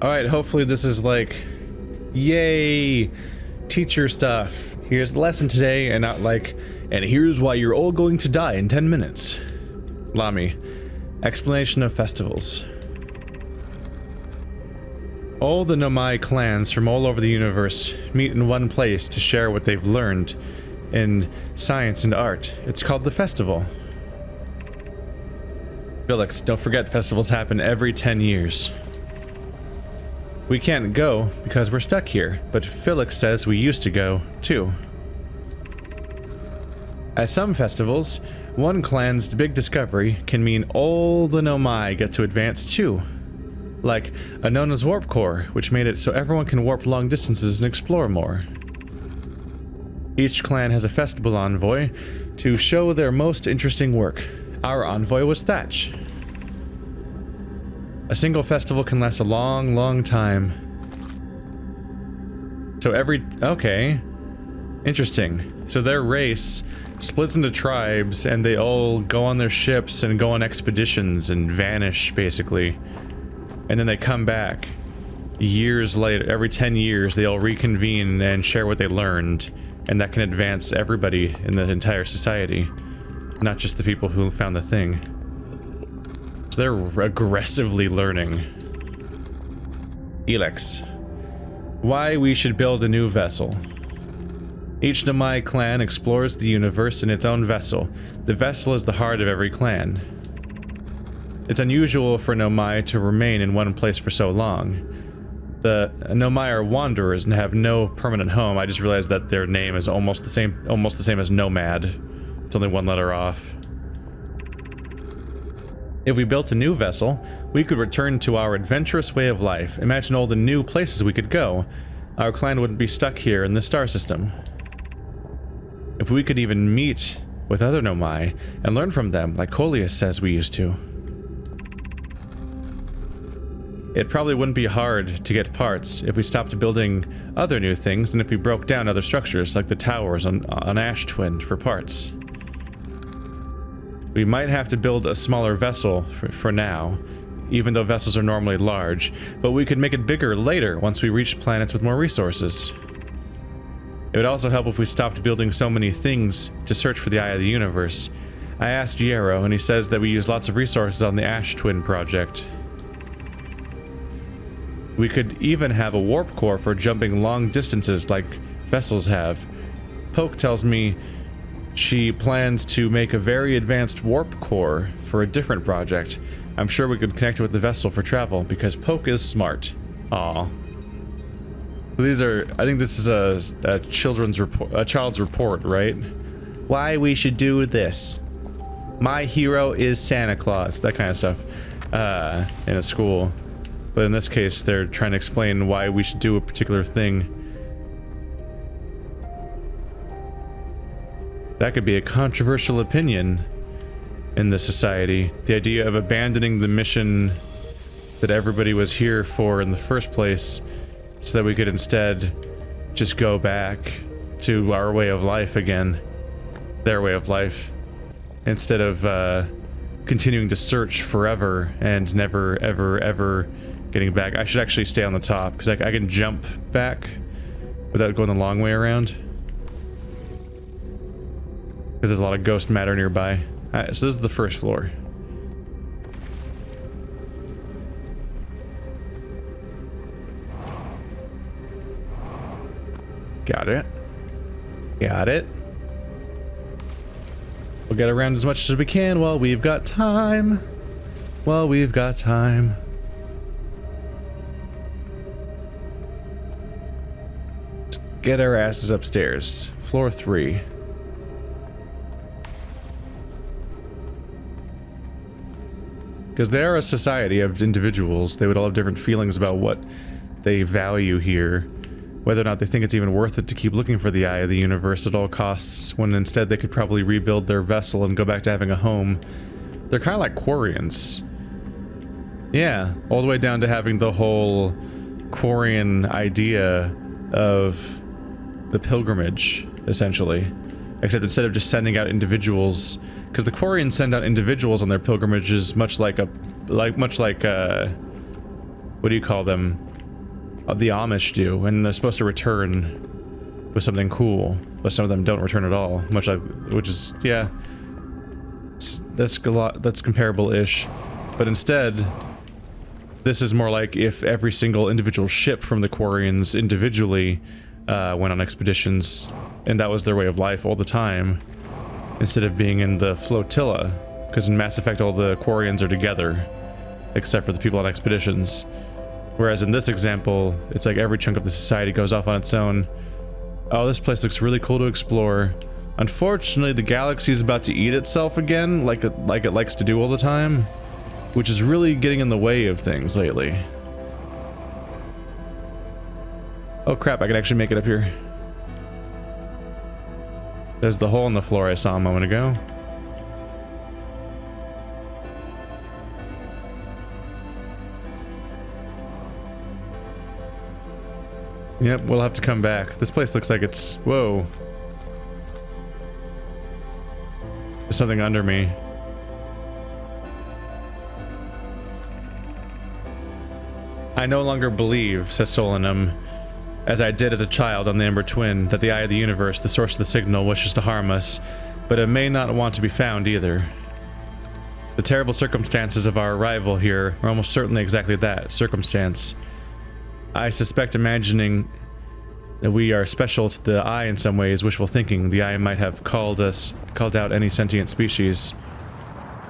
Alright, hopefully this is like, yay, teacher stuff. Here's the lesson today, and not like, and here's why you're all going to die in 10 minutes. Lami, explanation of festivals. All the Nomai clans from all over the universe meet in one place to share what they've learned in science and art. It's called the festival. Felix, don't forget festivals happen every 10 years. We can't go because we're stuck here, but Felix says we used to go, too. At some festivals, one clan's big discovery can mean all the Nomai get to advance too. Like Anona's warp core, which made it so everyone can warp long distances and explore more. Each clan has a festival envoy to show their most interesting work. Our envoy was Thatch. A single festival can last a long, long time. So okay. Interesting. So their race splits into tribes, and they all go on their ships and go on expeditions and vanish, basically. And then they come back. Years later, every 10 years, they all reconvene and share what they learned. And that can advance everybody in the entire society. Not just the people who found the thing. So they're aggressively learning. Elex. Why we should build a new vessel. Each Nomai clan explores the universe in its own vessel. The vessel is the heart of every clan. It's unusual for Nomai to remain in one place for so long. The Nomai are wanderers and have no permanent home. I just realized that their name is almost the same as Nomad. It's only one letter off. If we built a new vessel, we could return to our adventurous way of life. Imagine all the new places we could go. Our clan wouldn't be stuck here in the star system. If we could even meet with other Nomai and learn from them, like Coleus says we used to. It probably wouldn't be hard to get parts if we stopped building other new things and if we broke down other structures like the towers on Ash Twin for parts. We might have to build a smaller vessel for now, even though vessels are normally large, but we could make it bigger later once we reach planets with more resources. It would also help if we stopped building so many things to search for the Eye of the Universe. I asked Jero, and he says that we use lots of resources on the Ash Twin project. We could even have a warp core for jumping long distances like vessels have. Poke tells me she plans to make a very advanced warp core for a different project. I'm sure we could connect it with the vessel for travel because Poke is smart. Aww. So these are, I think this is a children's report, a child's report, right? Why we should do this. My hero is Santa Claus, that kind of stuff, in a school. But in this case, they're trying to explain why we should do a particular thing. That could be a controversial opinion in this society. The idea of abandoning the mission that everybody was here for in the first place so that we could instead just go back to our way of life again. Their way of life. Instead of continuing to search forever and never, ever, ever getting back. I should actually stay on the top because I can jump back without going the long way around. Because there's a lot of ghost matter nearby. Alright, so this is the first floor. Got it. Got it. We'll get around as much as we can while we've got time. While we've got time. Let's get our asses upstairs. Floor 3. Because they are a society of individuals. They would all have different feelings about what they value here. Whether or not they think it's even worth it to keep looking for the Eye of the Universe at all costs, when instead they could probably rebuild their vessel and go back to having a home. They're kind of like Quarians. Yeah, all the way down to having the whole Quarian idea of the pilgrimage, essentially. Except instead of just sending out individuals, because the Quarians send out individuals on their pilgrimages, much like was what do you call them? The Amish do, and they're supposed to return with something cool, but some of them don't return at all. Much like, which is, yeah, that's a lot. That's comparable-ish, but instead, this is more like if every single individual ship from the Quarians individually went on expeditions, and that was their way of life all the time, instead of being in the flotilla. Because in Mass Effect, all the Quarians are together, except for the people on expeditions. Whereas in this example, it's like every chunk of the society goes off on its own. Oh, this place looks really cool to explore. Unfortunately, the galaxy is about to eat itself again, like it likes to do all the time, which is really getting in the way of things lately. Oh crap, I can actually make it up here. There's the hole in the floor I saw a moment ago. Yep, we'll have to come back. This place looks like it's... Whoa. There's something under me. I no longer believe, says Solanum, as I did as a child on the Ember Twin, that the Eye of the Universe, the source of the signal, wishes to harm us, but it may not want to be found either. The terrible circumstances of our arrival here are almost certainly exactly that, circumstance. I suspect imagining that we are special to the Eye in some way is wishful thinking. The Eye might have called out any sentient species.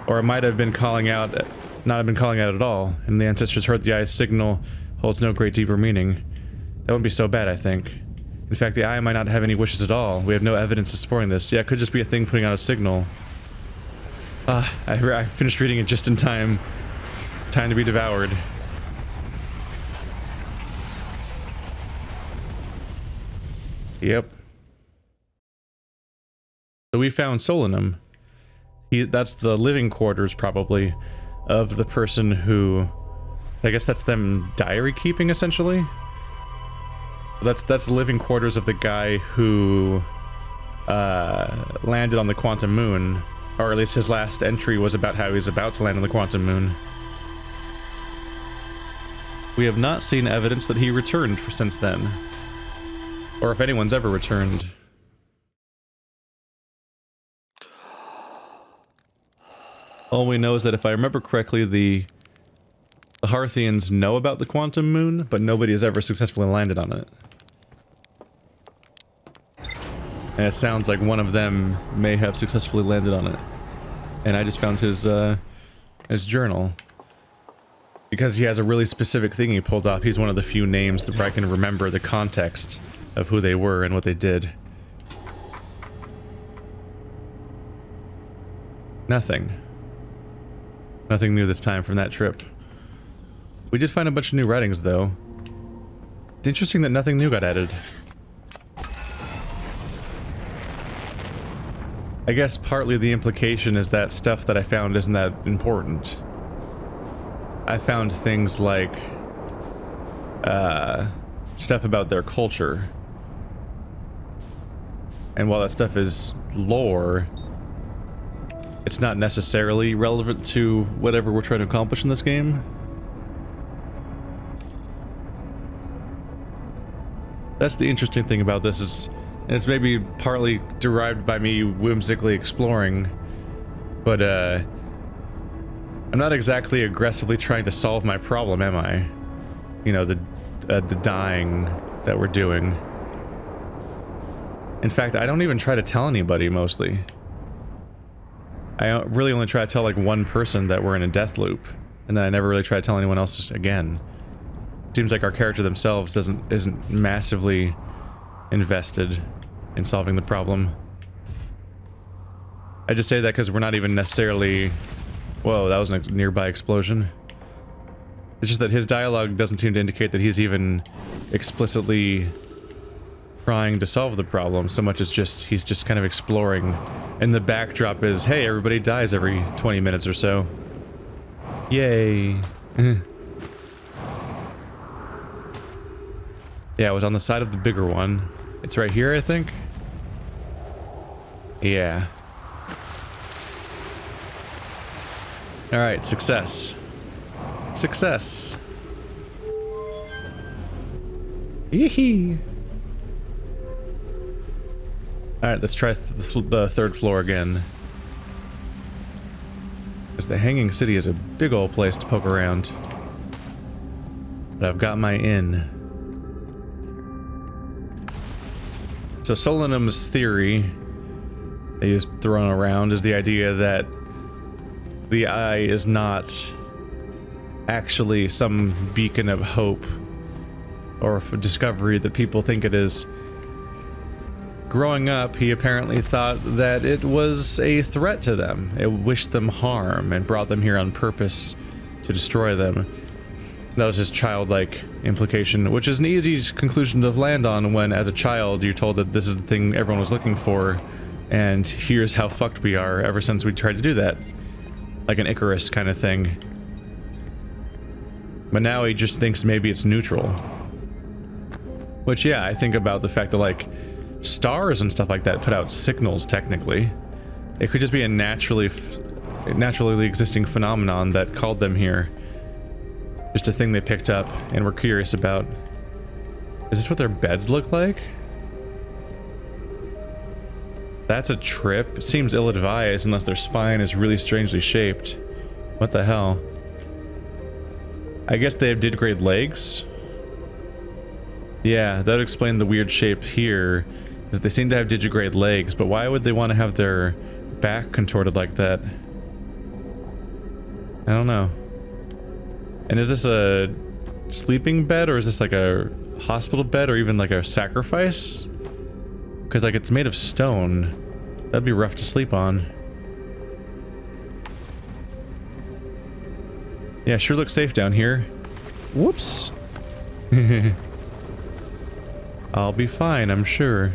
Or it might have been not have been calling out at all, and the ancestors heard the Eye's signal holds no great deeper meaning. That wouldn't be so bad, I think. In fact, the Eye might not have any wishes at all. We have no evidence of supporting this. Yeah, it could just be a thing putting out a signal. I finished reading it just in time. Time to be devoured. Yep. So we found Solanum. That's the living quarters, probably, of the person who... I guess that's them diary keeping, essentially? That's the living quarters of the guy who landed on the Quantum Moon. Or at least his last entry was about how he's about to land on the Quantum Moon. We have not seen evidence that he returned since then. Or if anyone's ever returned. All we know is that if I remember correctly, the Hearthians know about the Quantum Moon, but nobody has ever successfully landed on it. And it sounds like one of them may have successfully landed on it. And I just found his journal. Because he has a really specific thing he pulled off, he's one of the few names that I can remember the context of who they were and what they did. Nothing. Nothing new this time from that trip. We did find a bunch of new writings, though. It's interesting that nothing new got added. I guess partly the implication is that stuff that I found isn't that important. I found things like stuff about their culture. And while that stuff is lore, it's not necessarily relevant to whatever we're trying to accomplish in this game. That's the interesting thing about this is, and it's maybe partly derived by me whimsically exploring, but I'm not exactly aggressively trying to solve my problem, am I? You know, the dying that we're doing. In fact, I don't even try to tell anybody, mostly. I really only try to tell, like, one person that we're in a death loop, and then I never really try to tell anyone else again. Seems like our character themselves isn't massively invested in solving the problem. I just say that because we're not even necessarily... Whoa, that was a nearby explosion. It's just that his dialogue doesn't seem to indicate that he's even explicitly trying to solve the problem, so much as he's just kind of exploring. And the backdrop is, hey, everybody dies every 20 minutes or so. Yay. Yeah, it was on the side of the bigger one. It's right here, I think? Yeah. Alright, success. Success. Yee-hee. Alright, let's try the third floor again. Because the Hanging City is a big old place to poke around. But I've got my inn. So Solanum's theory that he's thrown around is the idea that the eye is not actually some beacon of hope or of discovery that people think it is. Growing up, he apparently thought that it was a threat to them. It wished them harm and brought them here on purpose to destroy them. That was his childlike implication, which is an easy conclusion to land on when, as a child, you're told that this is the thing everyone was looking for, and here's how fucked we are ever since we tried to do that. Like an Icarus kind of thing. But now he just thinks maybe it's neutral. Which, yeah, I think about the fact that, like, stars and stuff like that put out signals, technically. It could just be a naturally existing phenomenon that called them here. Just a thing they picked up and were curious about. Is this what their beds look like? That's a trip. It seems ill-advised unless their spine is really strangely shaped. What the hell? I guess they have digitigrade legs? Yeah, that would explain the weird shape here, is they seem to have digitigrade legs, but why would they want to have their back contorted like that? I don't know. And is this a sleeping bed, or is this like a hospital bed, or even like a sacrifice? Because like it's made of stone. That'd be rough to sleep on. Yeah, sure looks safe down here. Whoops. I'll be fine, I'm sure.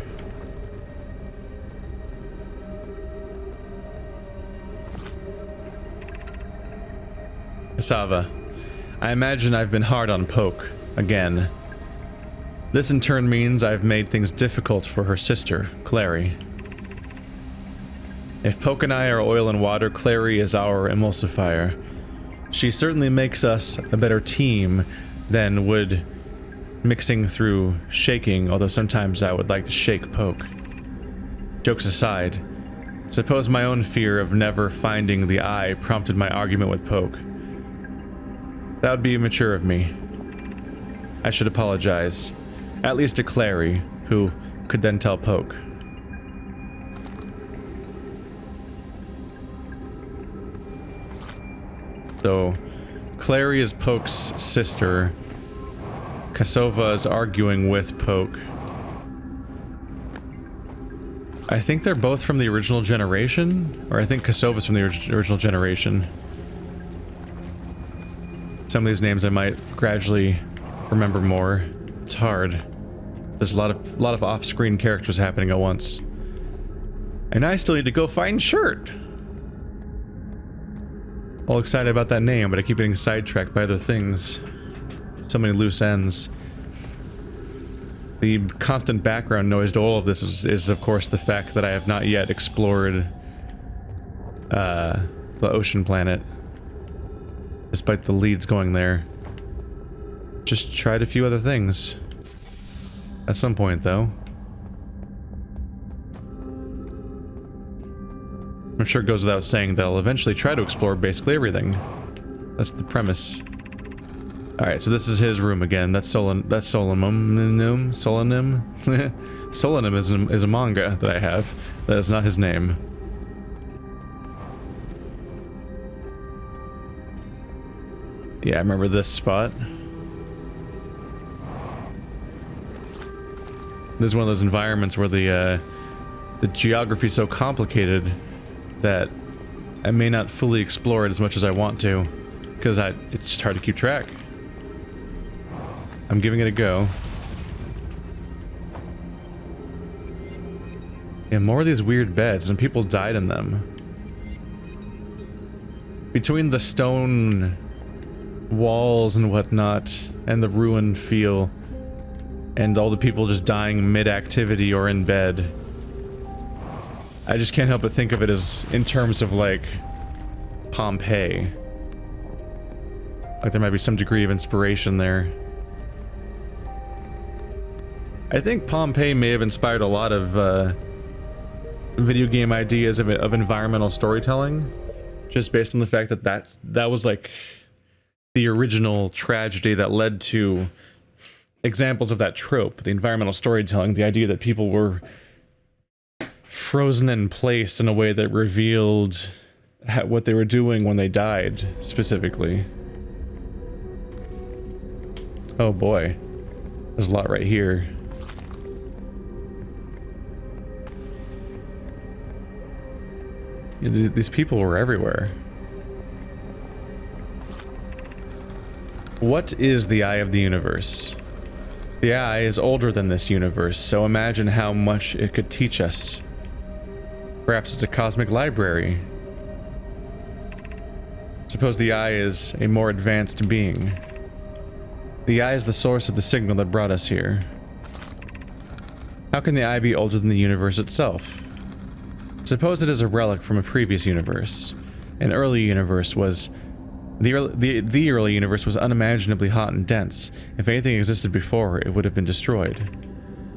Cassava. I imagine I've been hard on Poke, again. This in turn means I've made things difficult for her sister, Clary. If Poke and I are oil and water, Clary is our emulsifier. She certainly makes us a better team than would mixing through shaking, although sometimes I would like to shake Poke. Jokes aside, suppose my own fear of never finding the eye prompted my argument with Poke. That would be immature of me. I should apologize. At least to Clary, who could then tell Poke. So, Clary is Poke's sister. Cassava is arguing with Poke. I think they're both from the original generation, or I think Cassava's from the original generation. Some of these names I might gradually remember more. It's hard. There's a lot of off-screen characters happening at once. And I still need to go find Shirt. All excited about that name, but I keep getting sidetracked by other things. So many loose ends. The constant background noise to all of this is of course the fact that I have not yet explored the ocean planet. Despite the leads going there. Just tried a few other things. At some point, though. I'm sure it goes without saying that I'll eventually try to explore basically everything. That's the premise. Alright, so this is his room again. That's Solanum. Solanum is a manga that I have. That is not his name. Yeah, I remember this spot. This is one of those environments where the geography is so complicated that I may not fully explore it as much as I want to, because it's just hard to keep track. I'm giving it a go. Yeah, more of these weird beds, and people died in them. Between the stone walls and whatnot, and the ruined feel, and all the people just dying mid-activity or in bed, I just can't help but think of it as in terms of like Pompeii. Like there might be some degree of inspiration there. I think Pompeii may have inspired a lot of video game ideas of environmental storytelling, just based on the fact that that was like the original tragedy that led to examples of that trope, the environmental storytelling, the idea that people were frozen in place in a way that revealed what they were doing when they died, specifically. Oh boy, there's a lot right here. These people were everywhere. What is the eye of the universe? The eye is older than this universe, so imagine how much it could teach us. Perhaps it's a cosmic library. Suppose the eye is a more advanced being. The eye is the source of the signal that brought us here. How can the eye be older than the universe itself? Suppose it is a relic from a previous universe. An early universe was... The early universe was unimaginably hot and dense. If anything existed before, it would have been destroyed.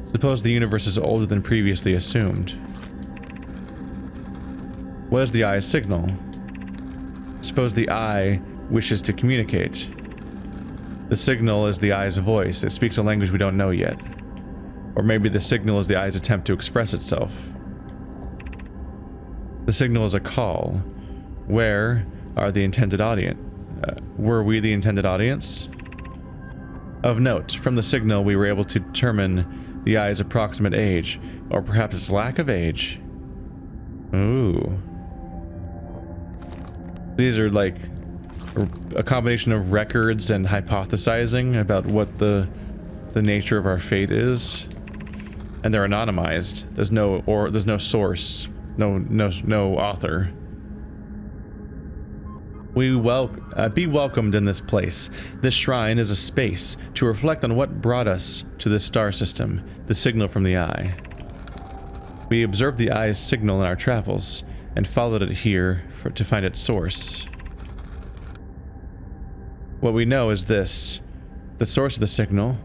Suppose the universe is older than previously assumed. What is the eye's signal? Suppose the eye wishes to communicate. The signal is the eye's voice. It speaks a language we don't know yet. Or maybe the signal is the eye's attempt to express itself. The signal is a call. Where are the intended audience? Were we the intended audience? Of note, from the signal we were able to determine the eye's approximate age, or perhaps its lack of age. Ooh. These are like a combination of records and hypothesizing about what the nature of our fate is. And they're anonymized. There's no source, no author. Be welcomed in this place. This shrine is a space to reflect on what brought us to this star system, the signal from the eye. We observed the eye's signal in our travels, and followed it here to find its source. What we know is this. The source of the signal,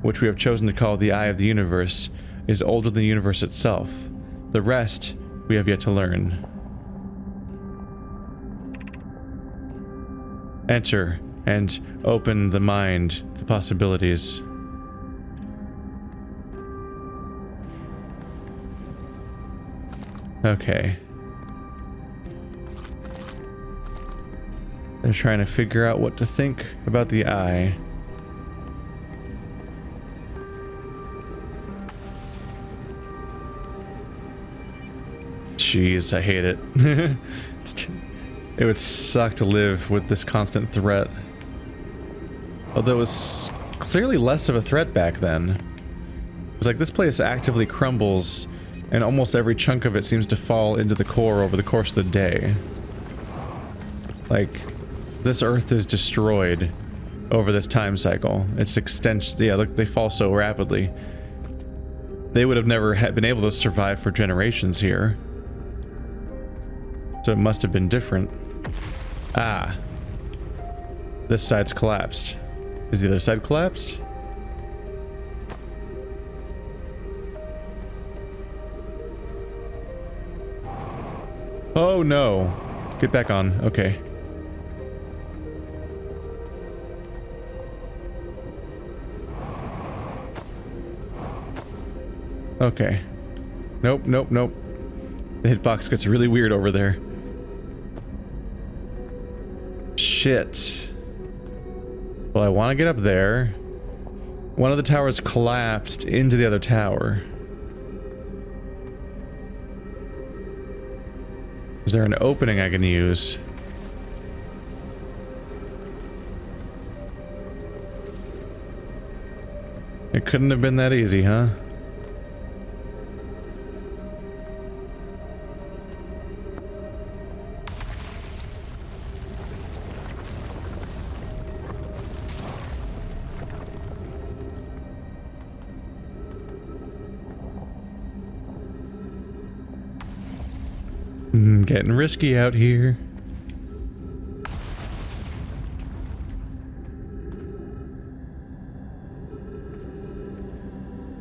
which we have chosen to call the eye of the universe, is older than the universe itself. The rest we have yet to learn. Enter and open the mind to possibilities. Okay. They're trying to figure out what to think about the eye. Jeez, I hate it. It would suck to live with this constant threat. Although it was clearly less of a threat back then. It's like this place actively crumbles, and almost every chunk of it seems to fall into the core over the course of the day. Like, this Earth is destroyed over this time cycle. Its extension, yeah, look, they fall so rapidly. They would have never been able to survive for generations here. So it must have been different. Ah. This side's collapsed. Is the other side collapsed? Oh no. Get back on. Okay. Okay. Nope, nope, nope. The hitbox gets really weird over there. Shit. Well, I want to get up there. One of the towers collapsed into the other tower. Is there an opening I can use? It couldn't have been that easy, huh? Getting risky out here.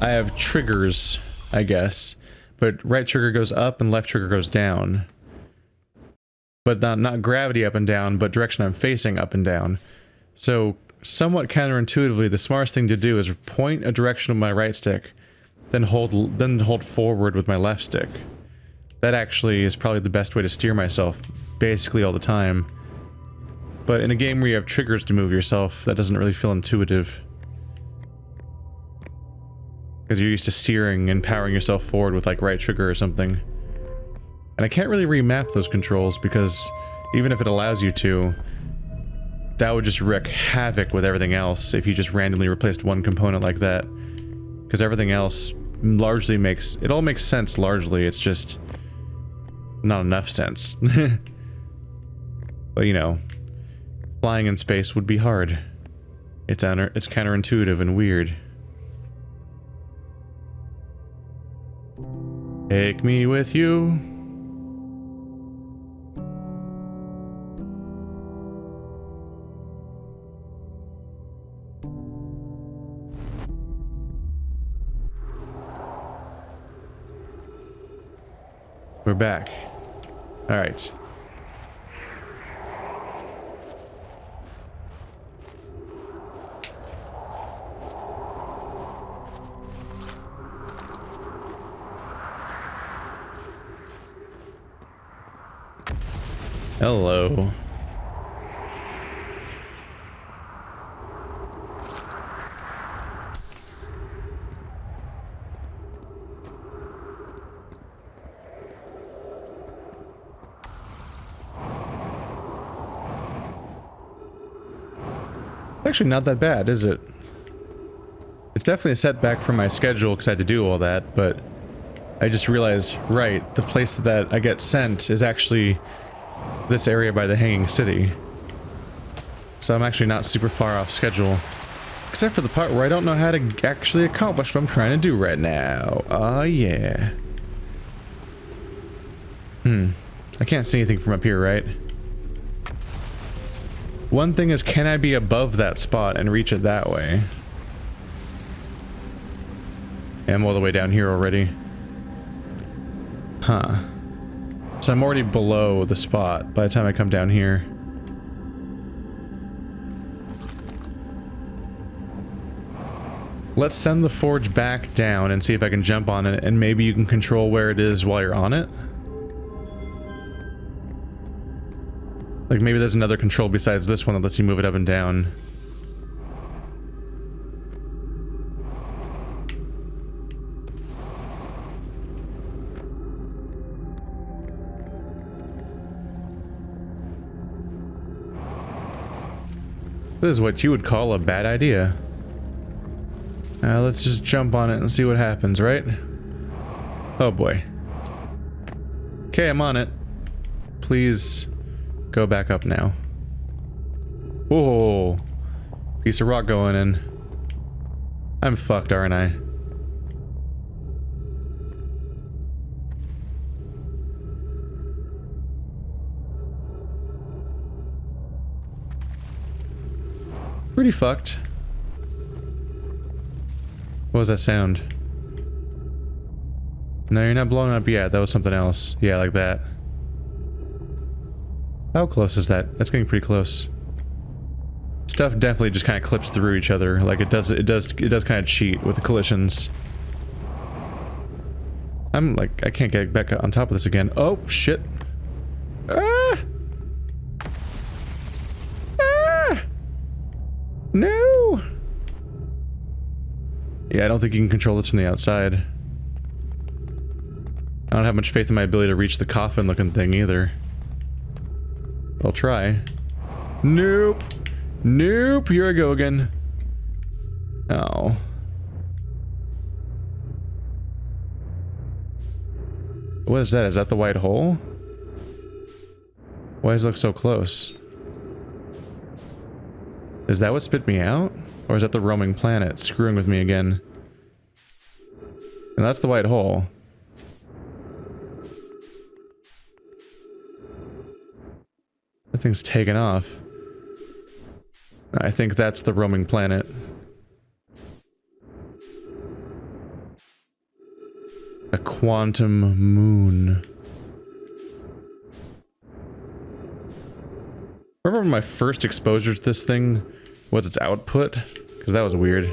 I have triggers, I guess. But right trigger goes up and left trigger goes down. But not gravity up and down, but direction I'm facing up and down. So, somewhat counterintuitively, the smartest thing to do is point a direction with my right stick, then hold forward with my left stick. That actually is probably the best way to steer myself, basically all the time. But in a game where you have triggers to move yourself, that doesn't really feel intuitive. Because you're used to steering and powering yourself forward with like right trigger or something. And I can't really remap those controls because even if it allows you to, that would just wreak havoc with everything else if you just randomly replaced one component like that. Because everything else largely makes... It all makes sense largely, it's just not enough sense. But you know, flying in space would be hard. It's counterintuitive and weird. Take me with you. We're back. Alright. Hello. Actually not that bad, is it? It's definitely a setback from my schedule because I had to do all that, but I just realized, right, the place that I get sent is actually this area by the Hanging City. So I'm actually not super far off schedule. Except for the part where I don't know how to actually accomplish what I'm trying to do right now. Oh yeah. I can't see anything from up here, right? One thing is, can I be above that spot and reach it that way? I'm all the way down here already. Huh. So I'm already below the spot by the time I come down here. Let's send the forge back down and see if I can jump on it, and maybe you can control where it is while you're on it? Like maybe there's another control besides this one that lets you move it up and down. This is what you would call a bad idea. Let's just jump on it and see what happens, right? Oh boy. Okay, I'm on it. Please go back up now. Whoa. Piece of rock going in. I'm fucked, aren't I? Pretty fucked. What was that sound? No, you're not blowing up yet. That was something else. Yeah, like that. How close is that? That's getting pretty close. Stuff definitely just kind of clips through each other. Like it does kind of cheat with the collisions. I'm like, I can't get back on top of this again. Oh, shit. Ah! Ah! No! Yeah, I don't think you can control this from the outside. I don't have much faith in my ability to reach the coffin-looking thing either. I'll try. Nope! Nope! Here I go again. Oh. What is that? Is that the white hole? Why does it look so close? Is that what spit me out? Or is that the roaming planet screwing with me again? And that's the white hole. That thing's taken off. I think that's the roaming planet. A quantum moon. Remember my first exposure to this thing was its output? Because that was weird.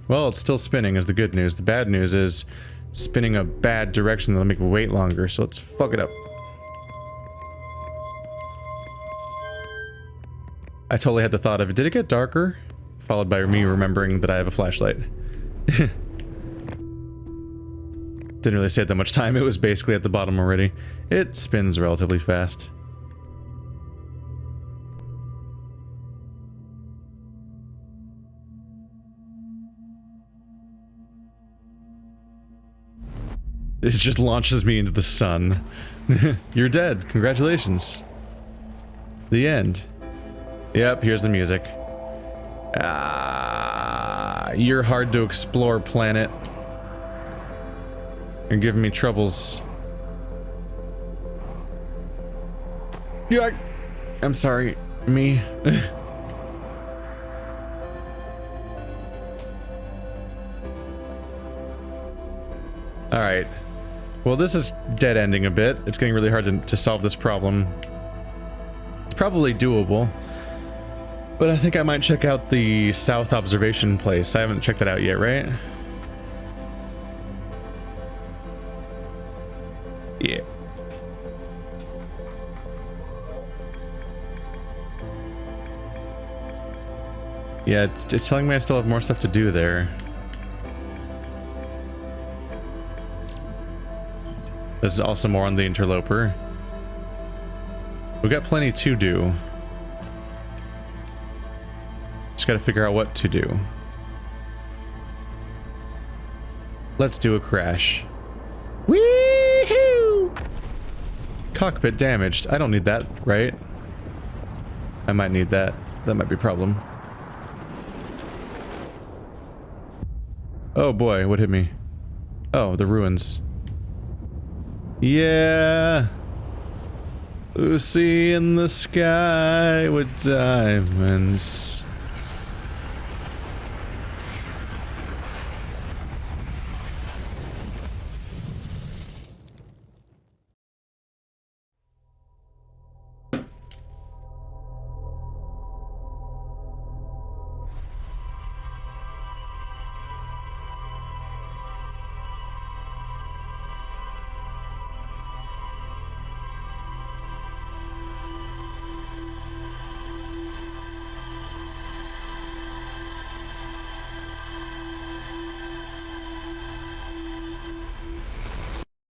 Well, it's still spinning is the good news. The bad news is spinning a bad direction that'll make me wait longer, so let's fuck it up. I totally had the thought of, did it get darker? Followed by me remembering that I have a flashlight. Didn't really save that much time, it was basically at the bottom already. It spins relatively fast. It just launches me into the sun. You're dead. Congratulations. The end. Yep, here's the music. You're hard to explore, planet. You're giving me troubles. Yeah, I'm sorry. Me. Alright. Well, this is dead-ending a bit. It's getting really hard to solve this problem. It's probably doable. But I think I might check out the south observation place. I haven't checked that out yet, right? Yeah. Yeah, it's telling me I still have more stuff to do there. There's also more on the interloper. We've got plenty to do. Just gotta figure out what to do. Let's do a crash. Wee-hoo! Cockpit damaged. I don't need that, right? I might need that. That might be a problem. Oh boy, what hit me? Oh, the ruins. Yeah. Lucy in the sky with diamonds.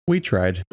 We tried.